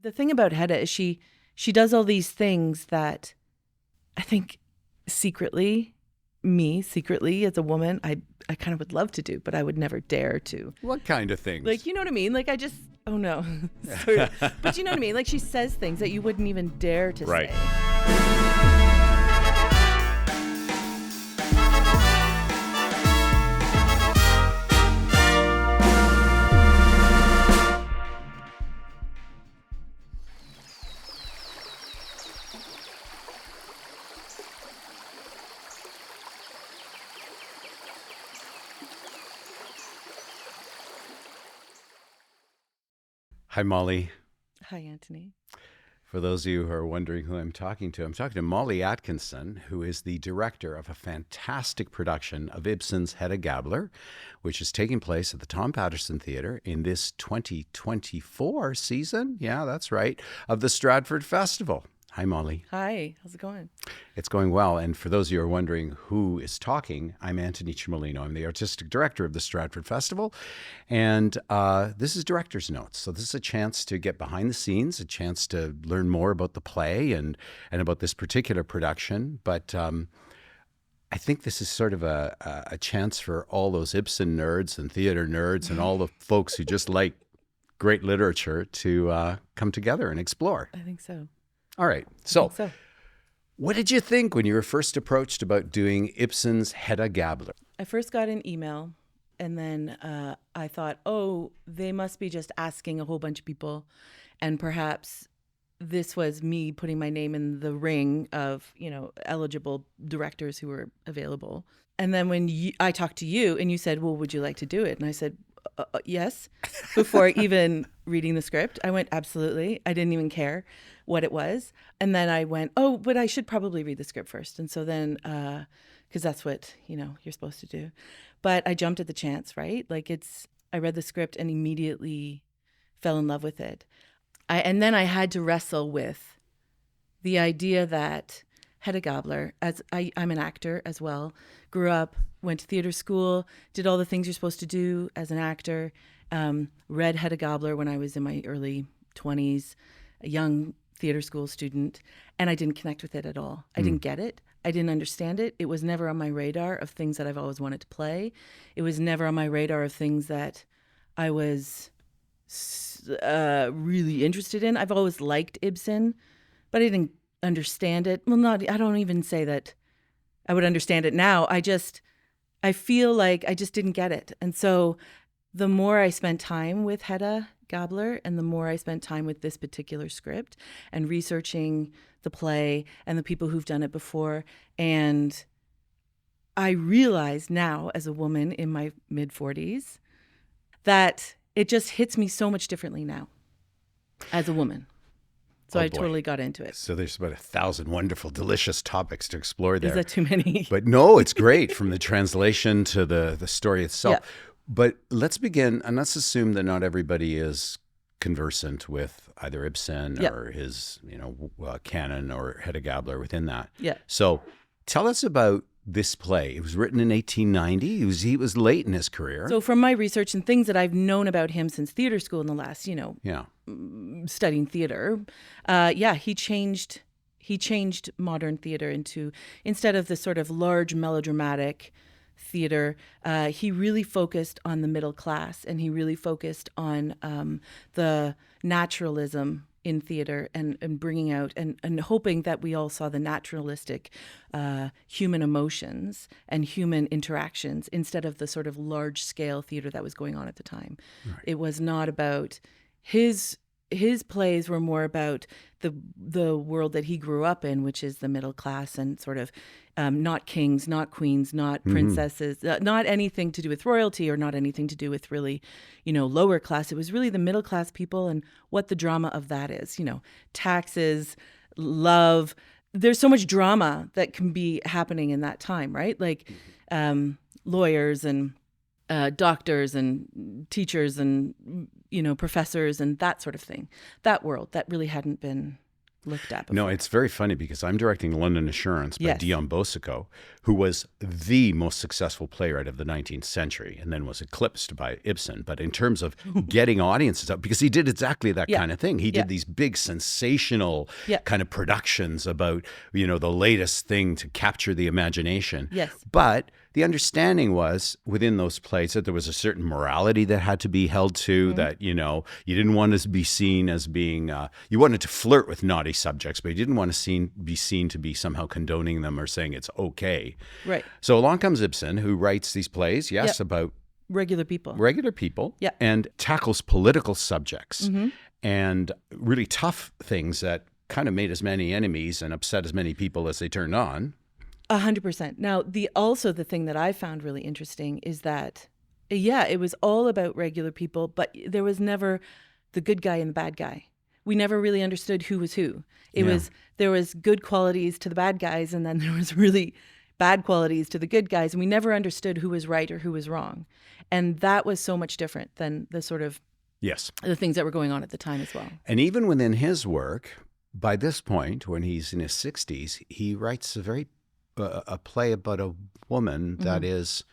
The thing about Hedda is she does all these things that I think secretly as a woman, I kind of would love to do, but I would never dare to. What kind of things? Like, you know what I mean? Like, oh no. Sort of. But you know what I mean? Like, she says things that you wouldn't even dare to say. Hi, Molly. Hi, Antoni. For those of you who are wondering who I'm talking to Molly Atkinson, who is the director of a fantastic production of Ibsen's Hedda Gabler, which is taking place at the Tom Paterson Theatre in this 2024 season, yeah, that's right, of the Stratford Festival. Hi, Molly. Hi, how's it going? It's going well. And for those of you who are wondering who is talking, I'm Antoni Cimolino. I'm the artistic director of the Stratford Festival. And this is Director's Notes. So this is a chance to get behind the scenes, a chance to learn more about the play and about this particular production. But I think this is sort of a chance for all those Ibsen nerds and theater nerds and all the folks who just like great literature to come together and explore. I think so. All right. So, what did you think when you were first approached about doing Ibsen's Hedda Gabler? I first got an email, and then I thought, oh, they must be just asking a whole bunch of people, and perhaps this was me putting my name in the ring of, eligible directors who were available. And then when I talked to you, and you said, well, would you like to do it? And I said, yes, before even reading the script. I went, absolutely. I didn't even care what it was. And then I went, oh, but I should probably read the script first. And so then, because that's what, you're supposed to do. But I jumped at the chance, right? Like I read the script and immediately fell in love with it. And then I had to wrestle with the idea that Hedda Gabler, as I'm an actor as well, grew up, went to theater school, did all the things you're supposed to do as an actor, read Hedda Gabler when I was in my early 20s, a young theater school student, and I didn't connect with it at all. I didn't get it. I didn't understand it. It was never on my radar of things that I've always wanted to play. It was never on my radar of things that I was really interested in. I've always liked Ibsen, but I didn't understand it. Well, I don't even say that I would understand it now. I feel like I just didn't get it. And so the more I spent time with Hedda Gabler and the more I spent time with this particular script and researching the play and the people who've done it before, and I realize now as a woman in my mid-40s that it just hits me so much differently now as a woman. So I totally got into it. So there's about 1,000 wonderful, delicious topics to explore there. Is that too many? But no, it's great from the translation to the story itself. Yeah. But let's begin, and let's assume that not everybody is conversant with either Ibsen or his, canon or Hedda Gabler within that. Yeah. So tell us about this play. It was written in 1890. He was late in his career. So from my research and things that I've known about him since theater school in the last, studying theater, he changed modern theater into, instead of the sort of large melodramatic theater, he really focused on the middle class, and he really focused on the naturalism in theater and bringing out and hoping that we all saw the naturalistic human emotions and human interactions instead of the sort of large scale theater that was going on at the time. Right. It was not about his plays were more about the world that he grew up in, which is the middle class and sort of not kings, not queens, not princesses, not anything to do with royalty or not anything to do with really, lower class. It was really the middle class people and what the drama of that is, taxes, love. There's so much drama that can be happening in that time, right? Like lawyers and doctors and teachers and, professors and that sort of thing. That world that really hadn't been looked at before. No, it's very funny because I'm directing London Assurance by Yes. Dion Bosco, who was the most successful playwright of the 19th century and then was eclipsed by Ibsen. But in terms of getting audiences up, because he did exactly that kind of thing. He did these big sensational kind of productions about, the latest thing to capture the imagination. Yes. But the understanding was within those plays that there was a certain morality that had to be held to, that, you didn't want to be seen as being, you wanted to flirt with naughty subjects, but you didn't want to be seen to be somehow condoning them or saying it's okay. Right. So along comes Ibsen, who writes these plays, about regular people. And tackles political subjects and really tough things that kind of made as many enemies and upset as many people as they turned on. 100%. Now, the thing that I found really interesting is that, it was all about regular people, but there was never the good guy and the bad guy. We never really understood who was who. There was good qualities to the bad guys, and then there was really bad qualities to the good guys, and we never understood who was right or who was wrong. And that was so much different than the sort of the things that were going on at the time as well. And even within his work, by this point, when he's in his 60s, he writes a play about a woman that is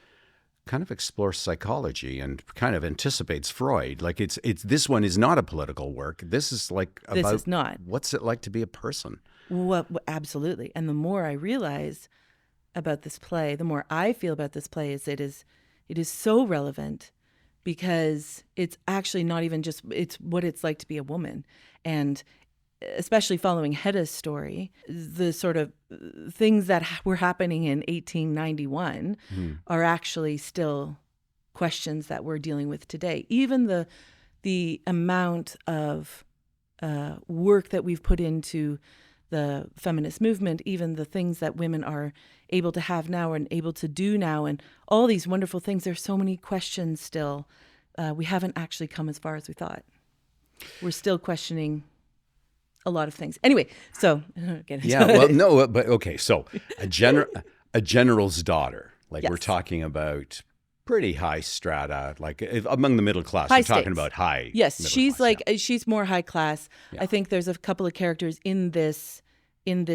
kind of explores psychology and kind of anticipates Freud. Like it's this one is not a political work. This is like about this is not. What's it like to be a person. Well, absolutely. And the more I realize about this play, the more I feel about this play is it is so relevant because it's actually not even just, it's what it's like to be a woman. And especially following Hedda's story, the sort of things that were happening in 1891 are actually still questions that we're dealing with today. Even the amount of work that we've put into the feminist movement, even the things that women are able to have now and able to do now, and all these wonderful things, there's so many questions still. We haven't actually come as far as we thought. We're still questioning a lot of things. Anyway, so but okay. So a general's daughter, we're talking about pretty high strata, like among the middle class. High we're talking stakes. about high. Yes, she's class, she's more high class. Yeah. I think there's a couple of characters in this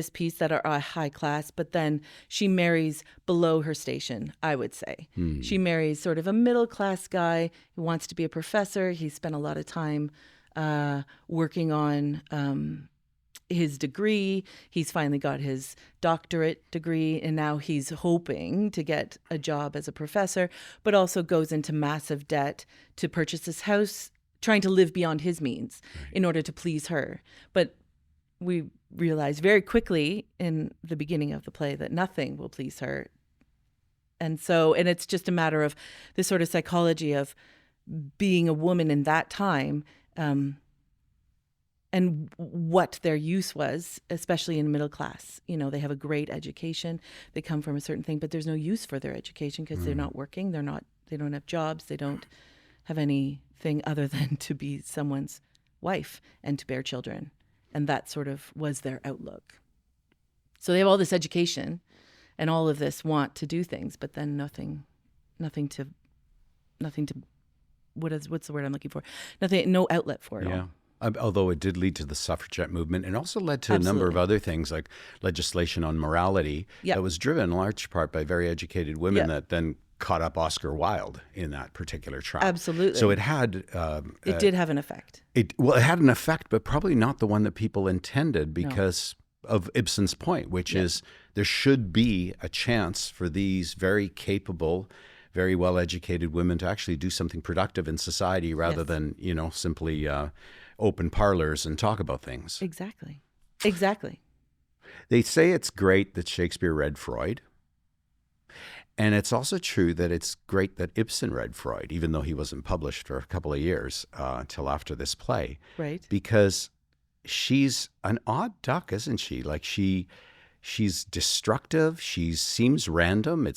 piece that are high class, but then she marries below her station, I would say. She marries sort of a middle class guy who wants to be a professor. He spent a lot of time working on his degree. He's finally got his doctorate degree, and now he's hoping to get a job as a professor, but also goes into massive debt to purchase this house, trying to live beyond his means in order to please her. But we realize very quickly in the beginning of the play that nothing will please her. And it's just a matter of this sort of psychology of being a woman in that time, and what their use was, especially in middle class. They have a great education, they come from a certain thing, but there's no use for their education because they're not working, they don't have jobs, they don't have anything other than to be someone's wife and to bear children. And that sort of was their outlook. So they have all this education and all of this want to do things, but then nothing to what's the word I'm looking for? No outlet for it all. Although it did lead to the suffragette movement and also led to a number of other things like legislation on morality that was driven in large part by very educated women that then caught up Oscar Wilde in that particular trap. Absolutely. So it had... it did have an effect. It had an effect, but probably not the one that people intended because of Ibsen's point, which is there should be a chance for these very capable, very well-educated women to actually do something productive in society rather than, simply... open parlors and talk about things. Exactly. They say it's great that Shakespeare read Freud. And it's also true that it's great that Ibsen read Freud, even though he wasn't published for a couple of years until after this play. Right. Because she's an odd duck, isn't she? Like she's destructive. She seems random.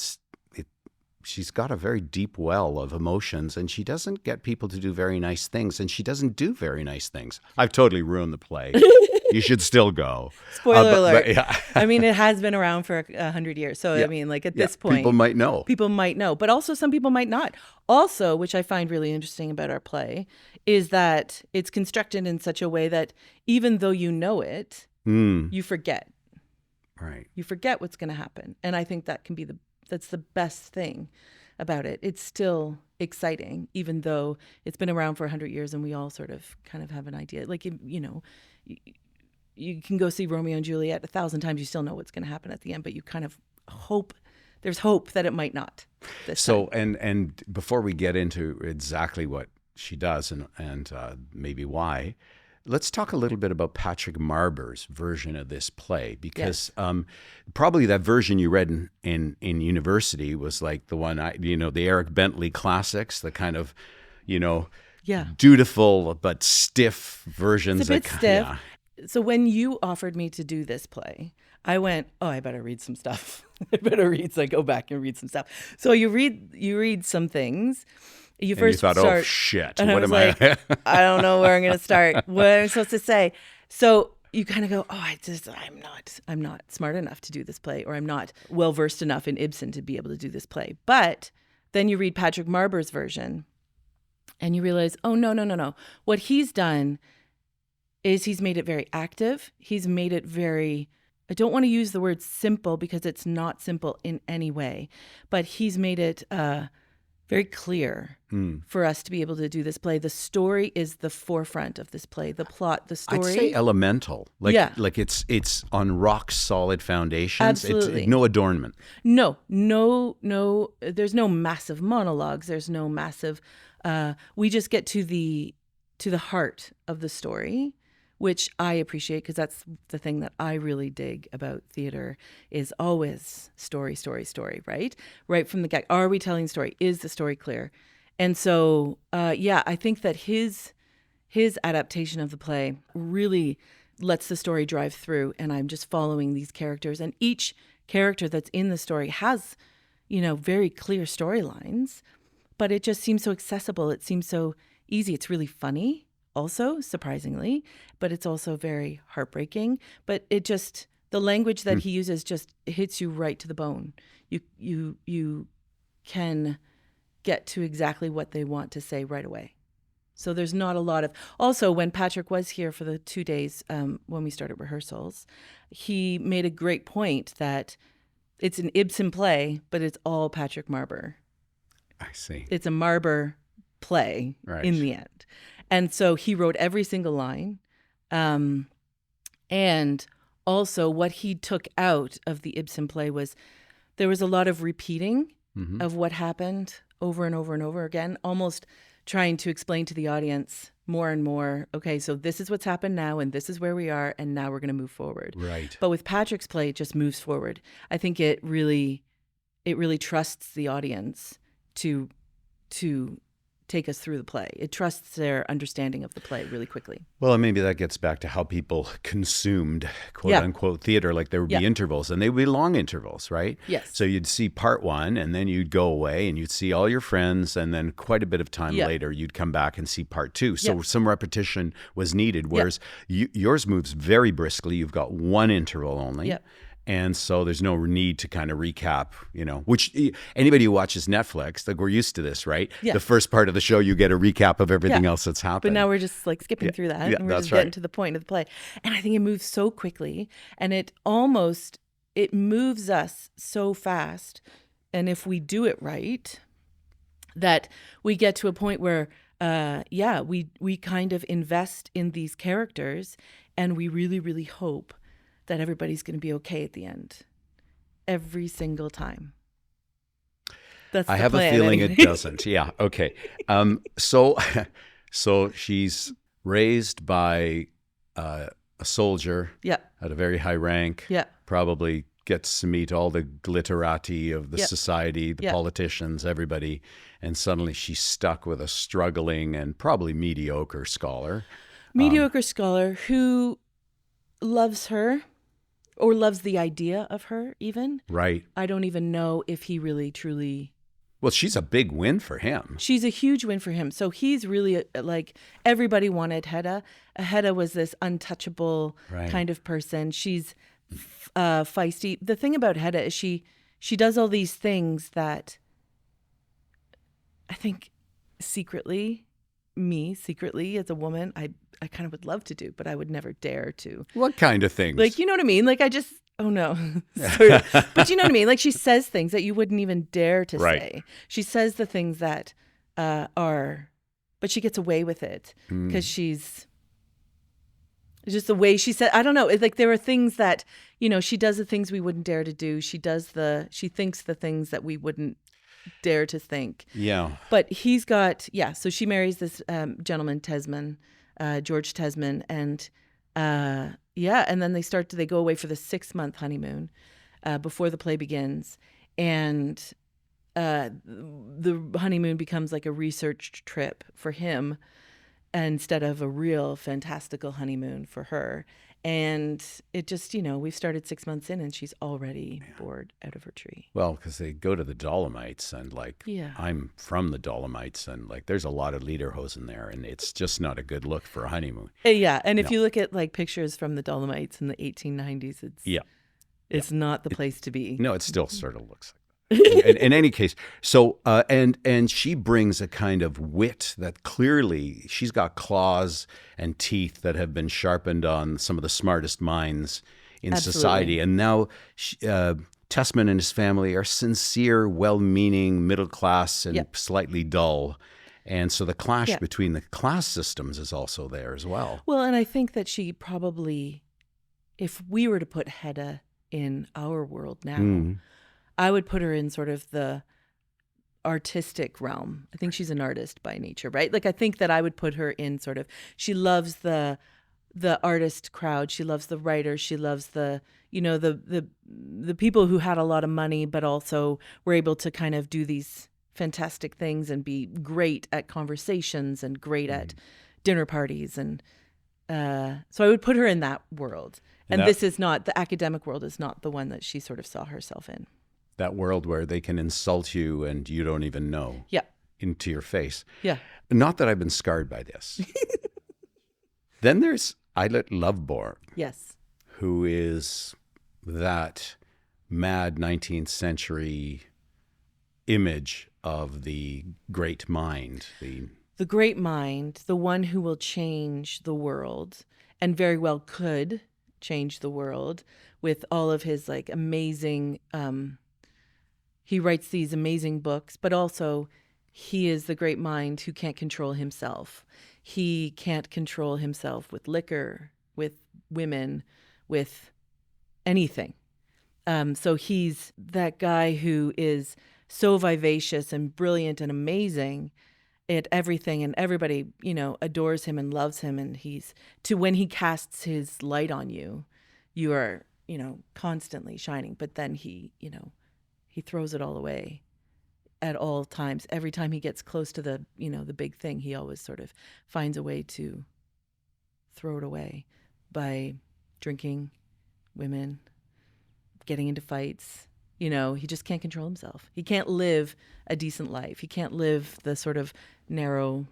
She's got a very deep well of emotions, and she doesn't get people to do very nice things, and she doesn't do very nice things. I've totally ruined the play. You should still go. Spoiler alert. I mean, it has been around for 100 years. So, I mean, like at this point. People might know. But also some people might not. Also, which I find really interesting about our play, is that it's constructed in such a way that even though you know it, You forget. Right. You forget what's going to happen. And I think that can be that's the best thing about it. It's still exciting, even though it's been around for 100 years and we all sort of kind of have an idea. Like, you know, you can go see Romeo and Juliet 1,000 times, you still know what's going to happen at the end, but you kind of hope, there's hope that it might not this time. And before we get into exactly what she does and maybe why, let's talk a little bit about Patrick Marber's version of this play, because probably that version you read in university was like the one, the Eric Bentley classics, the kind of, dutiful but stiff versions. It's a bit stiff. Yeah. So when you offered me to do this play, I went, I better read some stuff. Go back and read some stuff. So you read some things. You thought, oh shit, and what am I? I don't know where I'm going to start. What am I supposed to say? So you kind of go, I'm not smart enough to do this play, or I'm not well versed enough in Ibsen to be able to do this play. But then you read Patrick Marber's version, and you realize, no. What he's done is he's made it very active. He's made it very, I don't want to use the word simple because it's not simple in any way, but he's made it very clear for us to be able to do this play. The story is the forefront of this play. The plot, the story. I'd say elemental. Like it's on rock solid foundations. Absolutely. It's no adornment. No. There's no massive monologues. There's no massive. We just get to the heart of the story, which I appreciate, because that's the thing that I really dig about theater, is always story, right? Right from the get. Are we telling the story? Is the story clear? And so, I think that his adaptation of the play really lets the story drive through, and I'm just following these characters. And each character that's in the story has, very clear storylines, but it just seems so accessible. It seems so easy. It's really funny. Also, surprisingly, but it's also very heartbreaking. But the language that he uses just hits you right to the bone. You can get to exactly what they want to say right away. So there's not a lot of. Also, when Patrick was here for the 2 days when we started rehearsals, he made a great point that it's an Ibsen play, but it's all Patrick Marber. I see. It's a Marber play in the end. And so he wrote every single line. And also what he took out of the Ibsen play was there was a lot of repeating of what happened over and over and over again, almost trying to explain to the audience more and more, okay, so this is what's happened now, and this is where we are, and now we're going to move forward. Right. But with Patrick's play, it just moves forward. I think it really trusts the audience to take us through the play. It trusts their understanding of the play really quickly. Well, and maybe that gets back to how people consumed quote unquote theater. Like there would be intervals, and they would be long intervals, right? Yes. So you'd see part one, and then you'd go away and you'd see all your friends, and then quite a bit of time later you'd come back and see part two. So some repetition was needed, whereas yours moves very briskly. You've got one interval only. Yep. And so there's no need to kind of recap, which anybody who watches Netflix, like we're used to this, right? Yeah. The first part of the show, you get a recap of everything else that's happened. But now we're just like skipping through that, and we're just getting to the point of the play. And I think it moves so quickly, and it moves us so fast. And if we do it right, that we get to a point where, we kind of invest in these characters, and we really, really hope that everybody's going to be okay at the end, every single time. That's I have a feeling it doesn't. Yeah. Okay. So she's raised by a soldier at a very high rank. Yeah. Probably gets to meet all the glitterati of the society, the politicians, everybody, and suddenly she's stuck with a struggling and probably mediocre scholar. Scholar who loves her. Or loves the idea of her, even. Right. I don't even know if he really, truly... Well, she's a big win for him. She's a huge win for him. So he's really, everybody wanted Hedda. Hedda was this untouchable kind of person. She's feisty. The thing about Hedda is she does all these things that I think secretly as a woman, I I kind of would love to do, but I would never dare to. What kind of things? Like, you know what I mean? Like, oh no. Sort of. But you know what I mean? Like, she says things that you wouldn't even dare to say. She says the things that but she gets away with it because she's just the way she said. I don't know. It's like there are things that, she does the things we wouldn't dare to do. She thinks the things that we wouldn't dare to think. Yeah. But he's got, so she marries this gentleman, Tesman, George Tesman, and and then they go away for the 6-month honeymoon before the play begins. And the honeymoon becomes like a research trip for him instead of a real fantastical honeymoon for her. And it just, we've started 6 months in and she's already bored out of her tree. Well, because they go to the Dolomites and I'm from the Dolomites and there's a lot of lederhosen there and it's just not a good look for a honeymoon. Yeah. And if you look at pictures from the Dolomites in the 1890s, it's not the place to be. No, it still sort of looks like that. In any case, so and she brings a kind of wit that clearly she's got claws and teeth that have been sharpened on some of the smartest minds in society. And now Tesman and his family are sincere, well-meaning, middle class, and slightly dull. And so the clash between the class systems is also there as well. Well, and I think that she probably, if we were to put Hedda in our world now, I would put her in sort of the artistic realm. I think she's an artist by nature, right? Like I think that I would put her in sort of, she loves the artist crowd. She loves the writers. She loves the people who had a lot of money, but also were able to kind of do these fantastic things and be great at conversations and great at dinner parties. And so I would put her in that world. And this is not, the academic world is not the one that she sort of saw herself in. That world where they can insult you and you don't even know. Yeah. Into your face. Yeah. Not that I've been scarred by this. Then there's Ejlert Lövborg. Yes. Who is that mad 19th century image of the great mind. The great mind, the one who will change the world and very well could change the world with all of his amazing he writes these amazing books, but also he is the great mind who can't control himself. He can't control himself with liquor, with women, with anything. So he's that guy who is so vivacious and brilliant and amazing at everything, and everybody, adores him and loves him. And when he casts his light on you, you are, constantly shining. But then he throws it all away at all times. Every time he gets close to the big thing, he always sort of finds a way to throw it away by drinking, women, getting into fights. He just can't control himself. He can't live a decent life. He can't live the sort of narrow,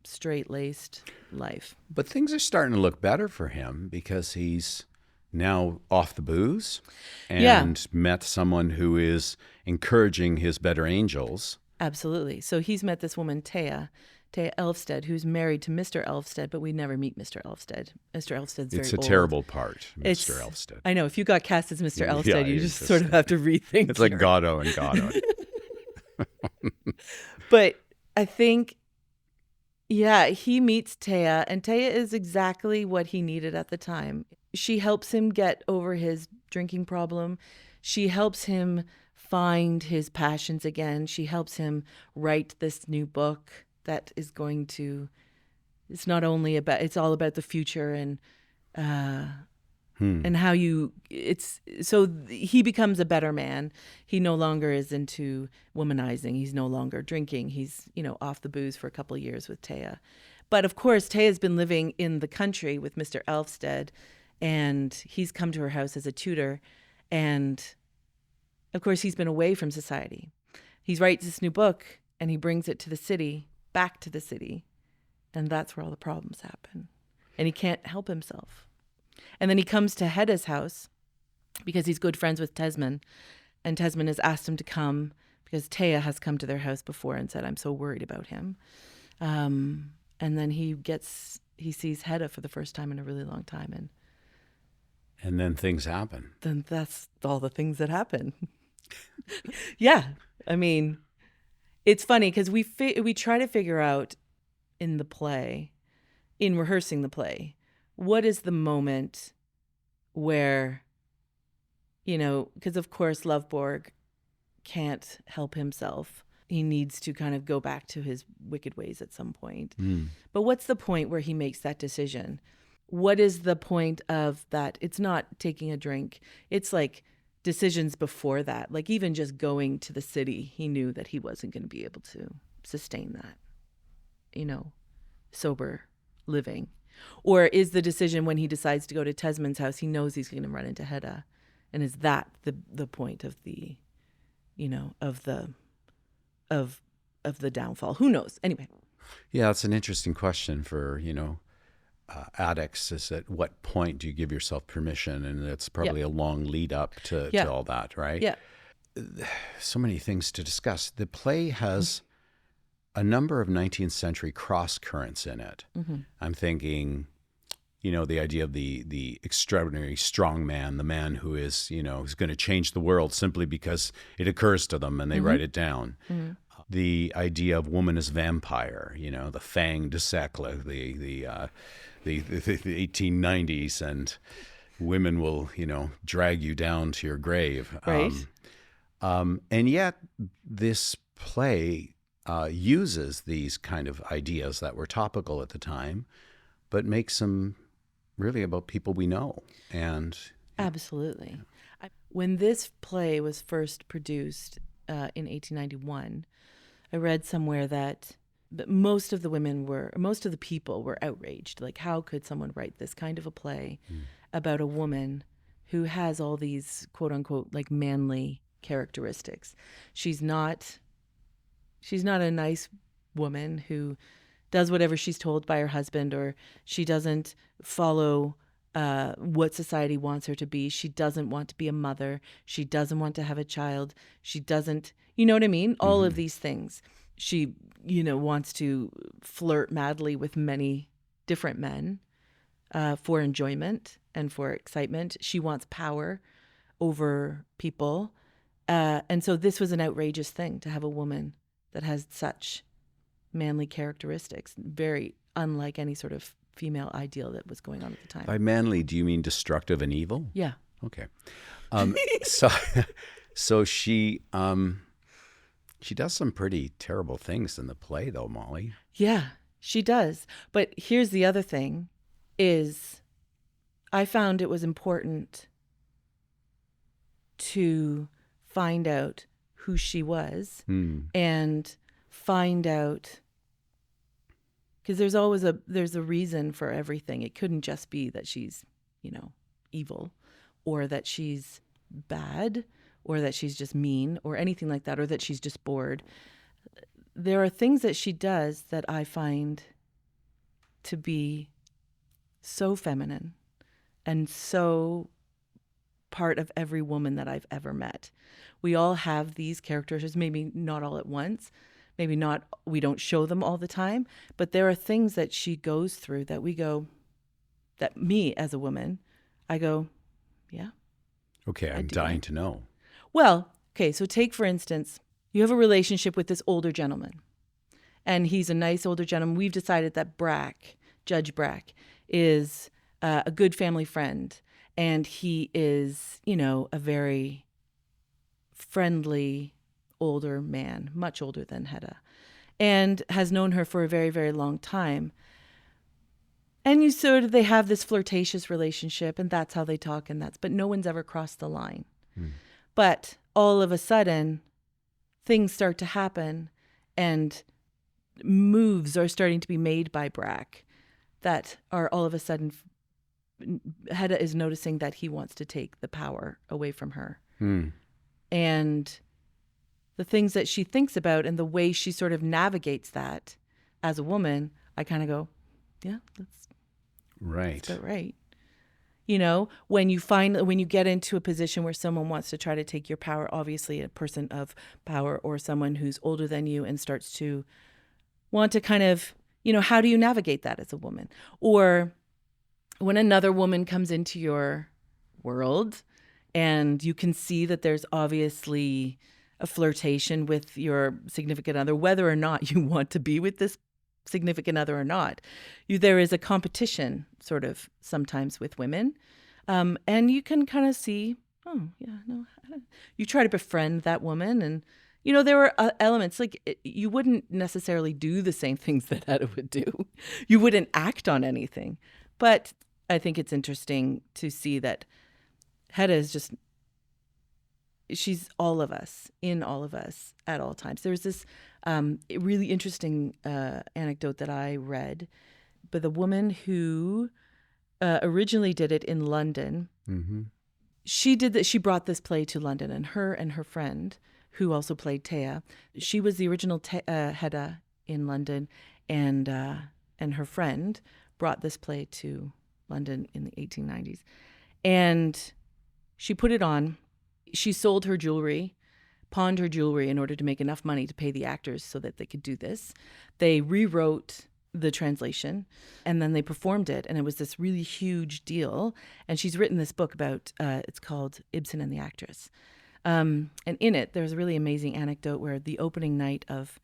straight-laced life. But things are starting to look better for him because he's now off the booze and met someone who is encouraging his better angels. Absolutely. So he's met this woman, Thea Elvsted, who's married to Mr. Elvsted, but we never meet Mr. Elvsted. Mr. Elvsted's very old. It's a terrible part, Mr. Elvsted. I know. If you got cast as Mr. Elvsted, you just sort of have to rethink. It's like Godot and Godot. But I think, he meets Thea, and Thea is exactly what he needed at the time. She helps him get over his drinking problem. She helps him find his passions again. She helps him write this new book that is going to, it's all about the future and how he becomes a better man. He no longer is into womanizing. He's no longer drinking. He's, off the booze for a couple of years with Thea. But of course, Thea's been living in the country with Mr. Elvsted, and he's come to her house as a tutor. And of course, he's been away from society. He writes this new book and he brings it to the city, back to the city. And that's where all the problems happen. And he can't help himself. And then he comes to Hedda's house because he's good friends with Tesman. And Tesman has asked him to come because Thea has come to their house before and said, I'm so worried about him. And then he gets he sees Hedda for the first time in a really long time. And then things happen. Then that's all the things that happen. Yeah. I mean, it's funny because we try to figure out in the play, in rehearsing the play, what is the moment where, because of course Lövborg can't help himself. He needs to kind of go back to his wicked ways at some point. But what's the point where he makes that decision? What is the point of that? It's not taking a drink. It's like decisions before that. Like even just going to the city, he knew that he wasn't going to be able to sustain that, sober living. Or is the decision when he decides to go to Tesman's house, he knows he's going to run into Hedda. And is that the point of the, of the downfall? Who knows? Anyway. Yeah, it's an interesting question for, addicts, is at what point do you give yourself permission? And it's probably a long lead up to all that, right? Yeah. So many things to discuss. The play has a number of 19th century cross currents in it. I'm thinking, the idea of the extraordinary strong man, the man who is, who's going to change the world simply because it occurs to them and they write it down. The idea of woman as vampire, the fang de siècle, the 1890s, and women will, drag you down to your grave. Right. And yet this play uses these kind of ideas that were topical at the time, but makes them really about people we know. And absolutely. When this play was first produced in 1891, I read somewhere that most of the people were outraged. Like, how could someone write this kind of a play about a woman who has all these quote unquote like manly characteristics? She's not a nice woman who does whatever she's told by her husband, or she doesn't follow what society wants her to be. She doesn't want to be a mother. She doesn't want to have a child. She doesn't, you know what I mean? All of these things. She, wants to flirt madly with many different men for enjoyment and for excitement. She wants power over people. And so this was an outrageous thing to have a woman that has such manly characteristics, very unlike any sort of female ideal that was going on at the time. By manly, do you mean destructive and evil? Yeah. Okay. So she does some pretty terrible things in the play, though, Molly. Yeah, she does. But here's the other thing is I found it was important to find out who she was and find out, because there's a reason for everything. It couldn't just be that she's, evil, or that she's bad, or that she's just mean, or anything like that, or that she's just bored. There are things that she does that I find to be so feminine and so part of every woman that I've ever met. We all have these characters, maybe not all at once, maybe not, we don't show them all the time, but there are things that she goes through that we go, that me as a woman, I go, yeah. Okay, I'm dying to know. Well, okay, so take, for instance, you have a relationship with this older gentleman, and he's a nice older gentleman. We've decided that Brack, Judge Brack, is a good family friend, and he is, a very friendly older man, much older than Hedda, and has known her for a very, very long time. And they have this flirtatious relationship, and that's how they talk, but no one's ever crossed the line. But all of a sudden, things start to happen, and moves are starting to be made by Brack that are all of a sudden, Hedda is noticing that he wants to take the power away from her. And the things that she thinks about and the way she sort of navigates that as a woman, I kind of go, yeah, that's about right. When you get into a position where someone wants to try to take your power, obviously a person of power or someone who's older than you and starts to want to kind of, how do you navigate that as a woman? Or when another woman comes into your world and you can see that there's obviously a flirtation with your significant other, whether or not you want to be with this significant other or not, there is a competition sort of sometimes with women. And you can kind of see, you try to befriend that woman. And, there were elements like you wouldn't necessarily do the same things that Hedda would do. You wouldn't act on anything. But I think it's interesting to see that Hedda is she's all of us, in all of us at all times. There's this really interesting anecdote that I read, but the woman who originally did it in London, she did that. She brought this play to London, and her friend, who also played Thea, she was the original Hedda in London, and her friend brought this play to London in the 1890s, and she put it on. She sold her jewelry, pawned her jewelry in order to make enough money to pay the actors so that they could do this. They rewrote the translation, and then they performed it, and it was this really huge deal. And she's written this book about, it's called Ibsen and the Actress. And in it, there's a really amazing anecdote where the opening night of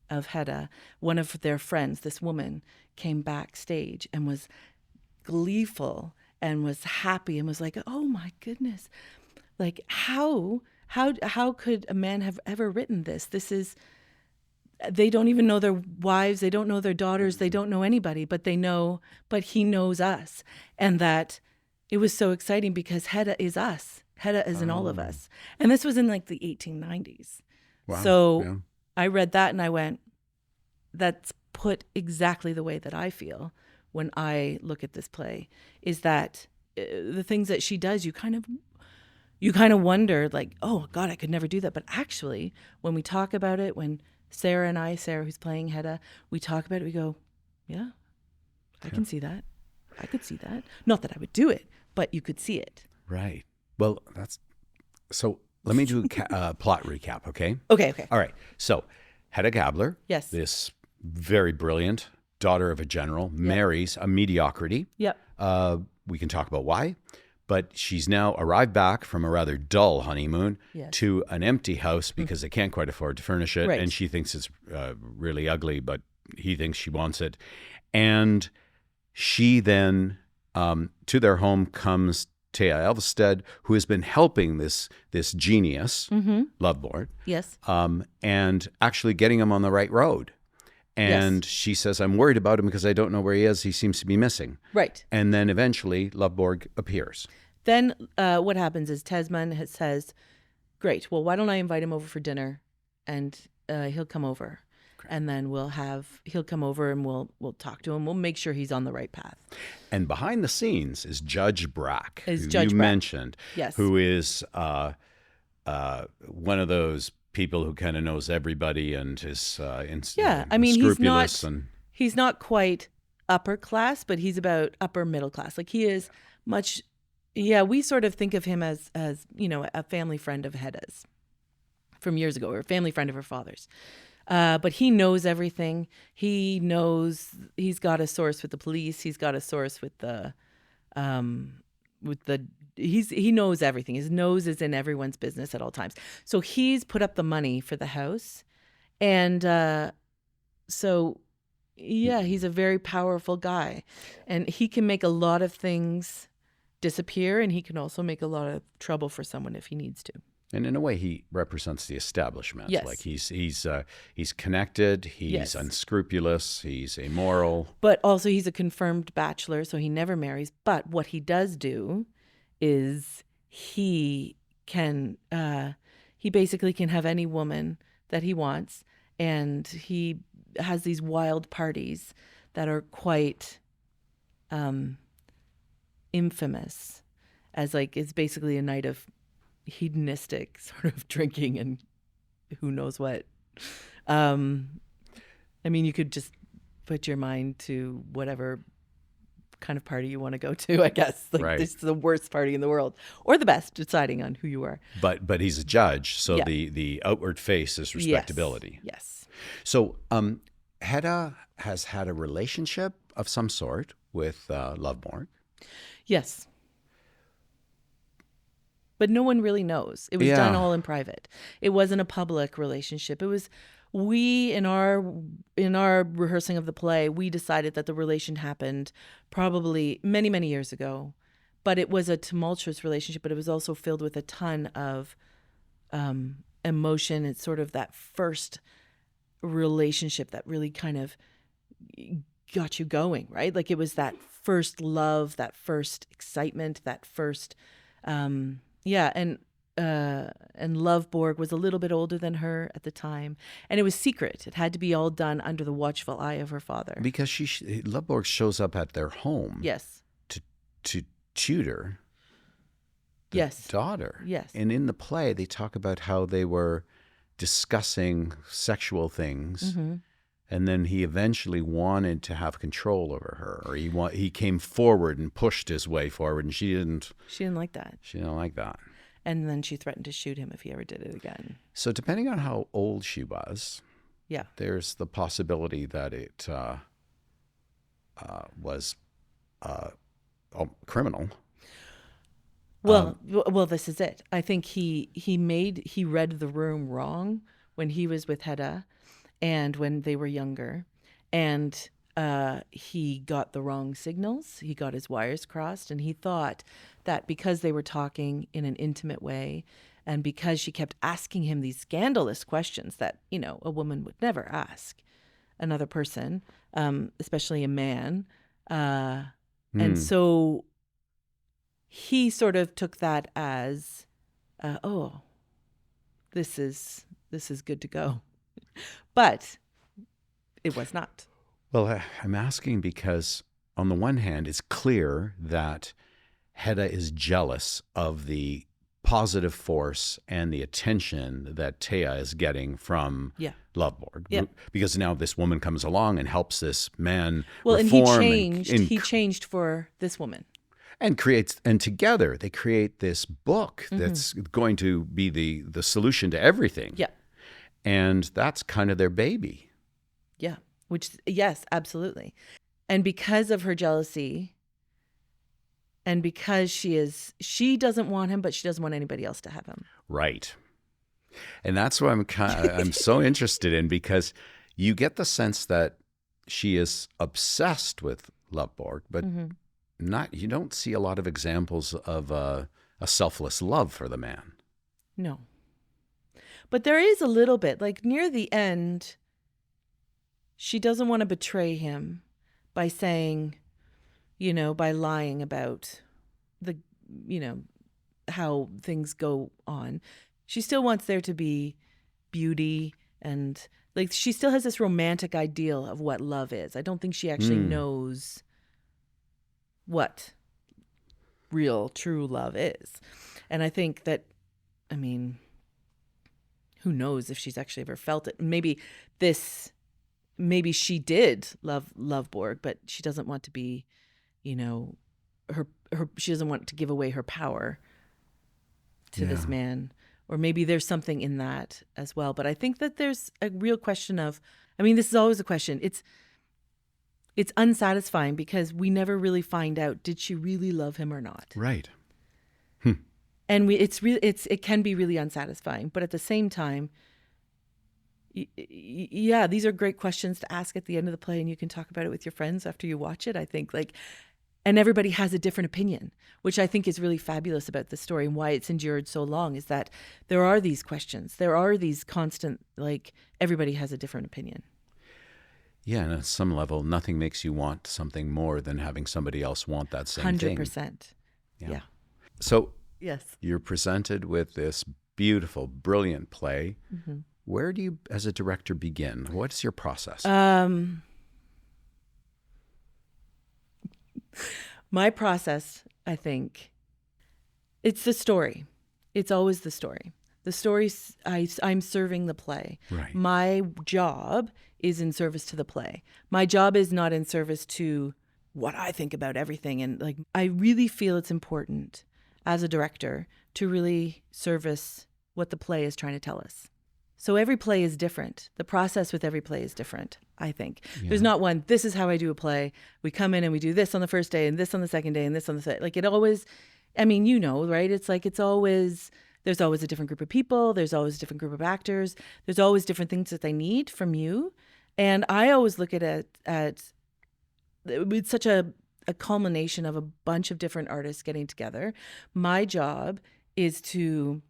Hedda, one of their friends, this woman, came backstage and was gleeful and was happy and was like, oh my goodness, like how could a man have ever written this? This is, they don't even know their wives, they don't know their daughters, they don't know anybody, but he knows us. And that it was so exciting because Hedda is us. Hedda is in all of us. And this was in like the 1890s. Wow. So yeah. I read that and I went, that's put exactly the way that I feel when I look at this play, is that the things that she does, you kind of wonder like, oh God, I could never do that. But actually, when we talk about it, when Sarah, who's playing Hedda, we talk about it, we go, yeah, I can see that. I could see that. Not that I would do it, but you could see it. Right. Well, so let me do a plot recap, okay? Okay. All right. So Hedda Gabler, yes, this very brilliant daughter of a general, marries a mediocrity. Yep. We can talk about why, but she's now arrived back from a rather dull honeymoon to an empty house because they can't quite afford to furnish it. Right. And she thinks it's really ugly, but he thinks she wants it. And she then, to their home comes Thea Elvsted, who has been helping this genius, Lövborg, yes, and actually getting him on the right road. And she says, I'm worried about him because I don't know where he is. He seems to be missing. Right. And then eventually Lövborg appears. Then what happens is Tesman says, great, well, why don't I invite him over for dinner and he'll come over. Okay. And then he'll come over and we'll talk to him. We'll make sure he's on the right path. And behind the scenes is Judge Brack, who you mentioned, yes, who is one of those people who kind of knows everybody and is I mean, he's not quite upper class, but he's about upper middle class. Like he is much, we sort of think of him as a family friend of Hedda's from years ago, or a family friend of her father's. But he knows everything. He knows, he's got a source with the police. He's got a source with he knows everything. His nose is in everyone's business at all times. So he's put up the money for the house. And he's a very powerful guy. And he can make a lot of things disappear, and he can also make a lot of trouble for someone if he needs to. And in a way, he represents the establishment. Yes. Like he's connected, he's unscrupulous, he's amoral. But also he's a confirmed bachelor, so he never marries. But what he does do is he basically can have any woman that he wants, and he has these wild parties that are quite infamous, as like it's basically a night of hedonistic sort of drinking and who knows what. I mean, you could just put your mind to whatever kind of party you want to go to, I guess. Like right. This is the worst party in the world, or the best, deciding on who you are. But he's a judge, so the outward face is respectability. Yes. So Hedda has had a relationship of some sort with Lövborg. Yes. But no one really knows. It was done all in private. It wasn't a public relationship. It was we in our rehearsing of the play, we decided that the relation happened probably many, many years ago. But it was a tumultuous relationship, but it was also filled with a ton of emotion. It's sort of that first relationship that really kind of got you going, right? Like it was that first love, that first excitement, that first and Lövborg was a little bit older than her at the time, and it was secret. It had to be all done under the watchful eye of her father. Because Lövborg shows up at their home. Yes. To tutor the daughter. Yes. And in the play, they talk about how they were discussing sexual things, and then he eventually wanted to have control over her, or he came forward and pushed his way forward, and she didn't like that. She didn't like that. And then she threatened to shoot him if he ever did it again. So depending on how old she was, there's the possibility that it was criminal. Well, this is it. I think he read the room wrong when he was with Hedda and when they were younger, and he got the wrong signals. He got his wires crossed, and he thought that because they were talking in an intimate way and because she kept asking him these scandalous questions that, a woman would never ask another person, especially a man. And so he sort of took that as, this is good to go. But it was not. Well, I'm asking because on the one hand, it's clear that Hedda is jealous of the positive force and the attention that Thea is getting from Lövborg. Yeah. Because now this woman comes along and helps this man reform. And he changed for this woman. And together they create this book that's going to be the solution to everything. Yeah. And that's kind of their baby. Yeah. Yes, absolutely. And because of her jealousy, and because she doesn't want him, but she doesn't want anybody else to have him. Right. And that's what I'm so interested in, because you get the sense that she is obsessed with Lövborg, but you don't see a lot of examples of a selfless love for the man. No. But there is a little bit, like near the end, she doesn't want to betray him by saying, by lying about how things go on. She still wants there to be beauty, and like she still has this romantic ideal of what love is. I don't think she actually knows what real, true love is. And I think that, who knows if she's actually ever felt it. Maybe she did love Lövborg, but she doesn't want to be, she doesn't want to give away her power to this man. Or maybe there's something in that as well. But I think that there's a real question of, this is always a question. It's unsatisfying because we never really find out, did she really love him or not? Right. And it can be really unsatisfying. But at the same time, these are great questions to ask at the end of the play, and you can talk about it with your friends after you watch it, I think. And everybody has a different opinion, which I think is really fabulous about the story, and why it's endured so long is that there are these questions. There are these constant, everybody has a different opinion. Yeah, and at some level, nothing makes you want something more than having somebody else want that same 100%. thing. 100%. Yeah. So yes, you're presented with this beautiful, brilliant play. Where do you, as a director, begin? What's your process? My process, I think, it's the story. It's always the story. The story, I'm serving the play. Right. My job is in service to the play. My job is not in service to what I think about everything. And I really feel it's important as a director to really service what the play is trying to tell us. So every play is different. The process with every play is different, I think. Yeah. There's not one, this is how I do a play. We come in and we do this on the first day and this on the second day and this on the second. Like it always, I mean, you know, right? It's like there's always a different group of people. There's always a different group of actors. There's always different things that they need from you. And I always look at it it's such a culmination of a bunch of different artists getting together. My job is to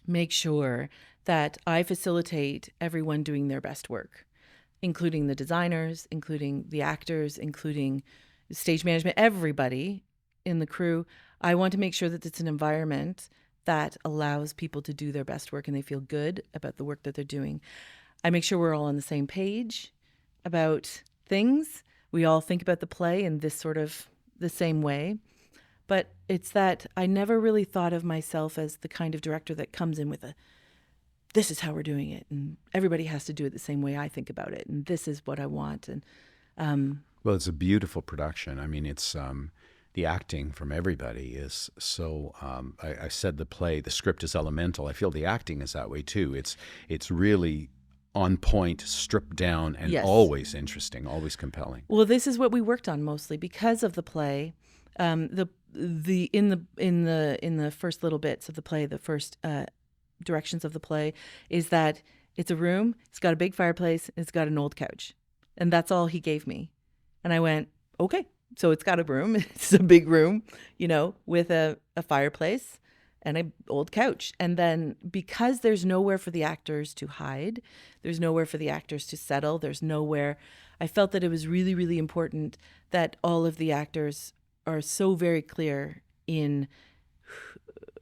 make sure that I facilitate everyone doing their best work, including the designers, including the actors, including stage management, everybody in the crew. I want to make sure that it's an environment that allows people to do their best work and they feel good about the work that they're doing. I make sure we're all on the same page about things. We all think about the play in this sort of the same way. But it's that I never really thought of myself as the kind of director that comes in with this is how we're doing it, and everybody has to do it the same way I think about it, and this is what I want. And well, it's a beautiful production. I mean, it's the acting from everybody is so. I said the script is elemental. I feel the acting is that way too. It's really on point, stripped down, and yes. Always interesting, always compelling. Well, this is what we worked on mostly because of the play. In the first little bits of the play, the first directions of the play is that it's a room, it's got a big fireplace, it's got an old couch. And that's all he gave me. And I went, okay, so it's got a room, it's a big room, you know, with a fireplace and an old couch. And then because there's nowhere for the actors to hide, there's nowhere for the actors to settle, there's nowhere, I felt that it was really, really important that all of the actors are so very clear in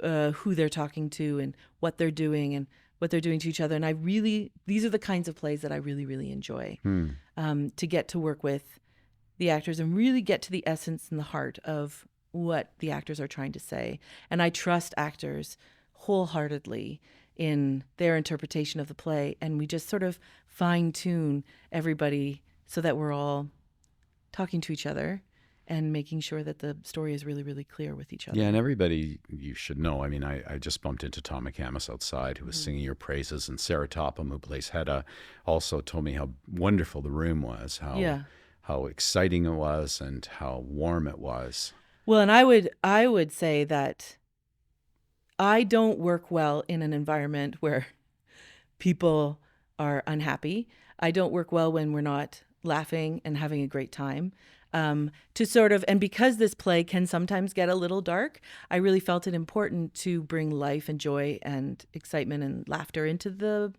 who they're talking to and what they're doing and what they're doing to each other. And these are the kinds of plays that I really, really enjoy, to get to work with the actors and really get to the essence and the heart of what the actors are trying to say. And I trust actors wholeheartedly in their interpretation of the play. And we just sort of fine tune everybody so that we're all talking to each other and making sure that the story is really, really clear with each other. Yeah, and everybody, you should know, I mean, I just bumped into Tom McCamus outside who was singing your praises, and Sarah Topham, who plays Hedda, also told me how wonderful the room was, how exciting it was, and how warm it was. Well, and I would say that I don't work well in an environment where people are unhappy. I don't work well when we're not laughing and having a great time. And because this play can sometimes get a little dark, I really felt it important to bring life and joy and excitement and laughter into the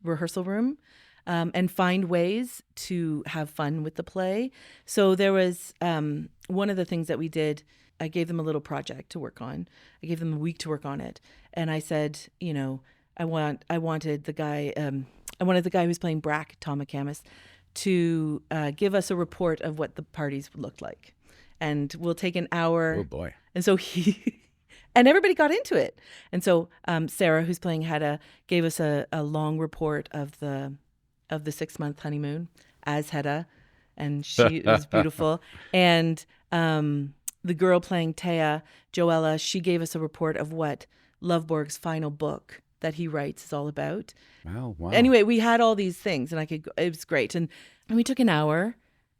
rehearsal room, and find ways to have fun with the play. So there was one of the things that we did, I gave them a little project to work on. I gave them a week to work on it. And I said, you know, I wanted the guy who's playing Brack, Tom McCamus, to give us a report of what the parties looked like. And we'll take an hour. Oh, boy. And so and everybody got into it. And so Sarah, who's playing Hedda, gave us a long report of the 6-month honeymoon as Hedda. And she was beautiful. And the girl playing Thea, Joella, she gave us a report of what Lövborg's final book that he writes is all about. Wow. Anyway, we had all these things and it was great. And we took an hour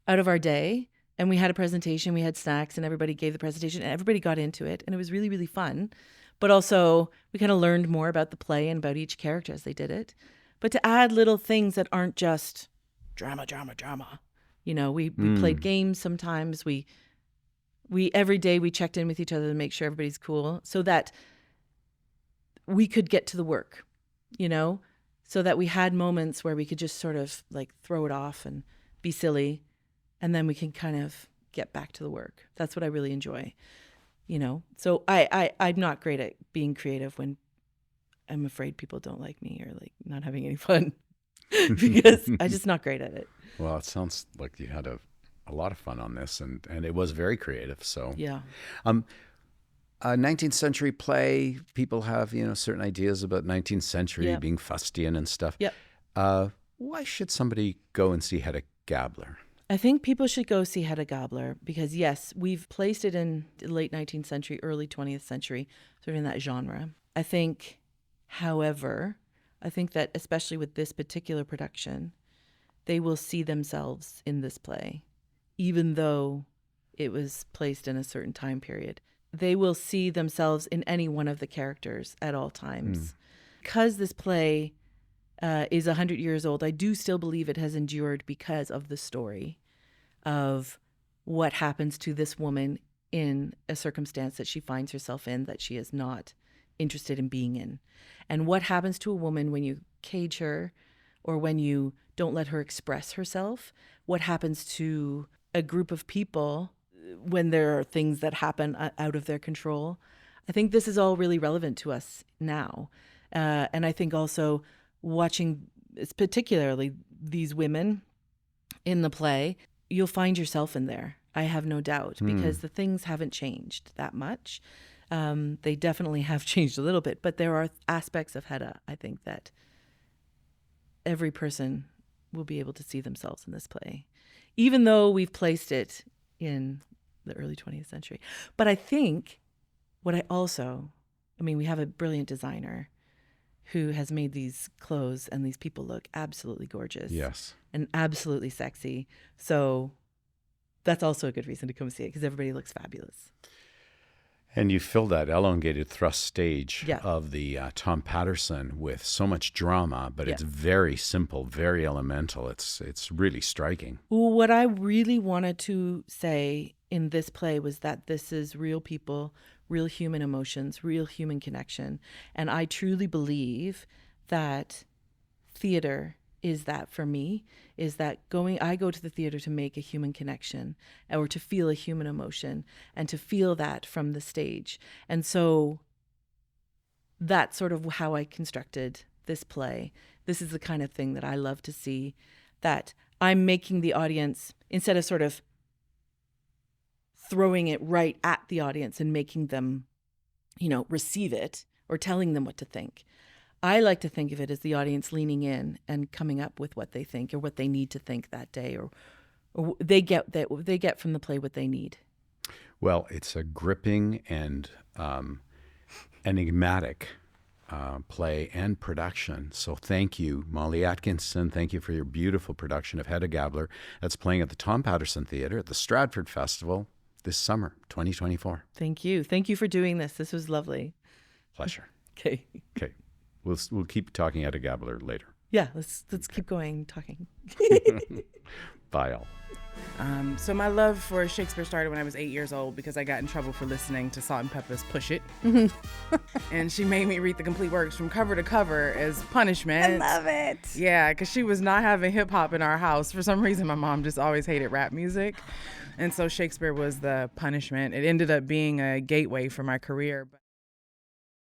out of our day and we had a presentation, we had snacks, and everybody gave the presentation and everybody got into it. And it was really, really fun. But also we kind of learned more about the play and about each character as they did it. But to add little things that aren't just drama. You know, we played games sometimes. We every day we checked in with each other to make sure everybody's cool so that we could get to the work, you know, so that we had moments where we could just sort of like throw it off and be silly, and then we can kind of get back to the work. That's what I really enjoy, you know. So I'm not great at being creative when I'm afraid people don't like me or like not having any fun because I'm just not great at it. Well, it sounds like you had a lot of fun on this, and it was very creative. So yeah. A 19th century play, people have, you know, certain ideas about 19th century being fustian and stuff. Yep. Why should somebody go and see Hedda Gabler? I think people should go see Hedda Gabler because, yes, we've placed it in the late 19th century, early 20th century, sort of in that genre. I think, however, I think that especially with this particular production, they will see themselves in this play, even though it was placed in a certain time period. They will see themselves in any one of the characters at all times. Because this play is 100 years old, I do still believe it has endured because of the story of what happens to this woman in a circumstance that she finds herself in that she is not interested in being in. And what happens to a woman when you cage her or when you don't let her express herself? What happens to a group of people when there are things that happen out of their control? I think this is all really relevant to us now. And I think also watching particularly these women in the play, you'll find yourself in there. I have no doubt, because the things haven't changed that much. They definitely have changed a little bit, but there are aspects of Hedda, I think, that every person will be able to see themselves in this play, even though we've placed it in the early 20th century. But I think we have a brilliant designer who has made these clothes and these people look absolutely gorgeous. Yes. And absolutely sexy. So that's also a good reason to come see it, because everybody looks fabulous. And you fill that elongated thrust stage of the Tom Paterson with so much drama, but it's very simple, very elemental. It's really striking. What I really wanted to say in this play was that this is real people, real human emotions, real human connection. And I truly believe that theater is that for me, is that I go to the theater to make a human connection or to feel a human emotion and to feel that from the stage. And so that's sort of how I constructed this play. This is the kind of thing that I love to see, that I'm making the audience, instead of sort of throwing it right at the audience and making them, receive it or telling them what to think. I like to think of it as the audience leaning in and coming up with what they think or what they need to think that day, or they get from the play what they need. Well, it's a gripping and enigmatic play and production. So thank you, Molly Atkinson. Thank you for your beautiful production of Hedda Gabler. That's playing at the Tom Paterson Theatre at the Stratford Festival this summer, 2024. Thank you. Thank you for doing this. This was lovely. Pleasure. Okay. We'll keep talking Hedda Gabler later. Yeah, let's keep going talking. Bye all. So my love for Shakespeare started when I was 8 years old, because I got in trouble for listening to Salt and Pepper's Push It. And she made me read the complete works from cover to cover as punishment. I love it. Yeah, because she was not having hip hop in our house. For some reason, my mom just always hated rap music. And so Shakespeare was the punishment. It ended up being a gateway for my career.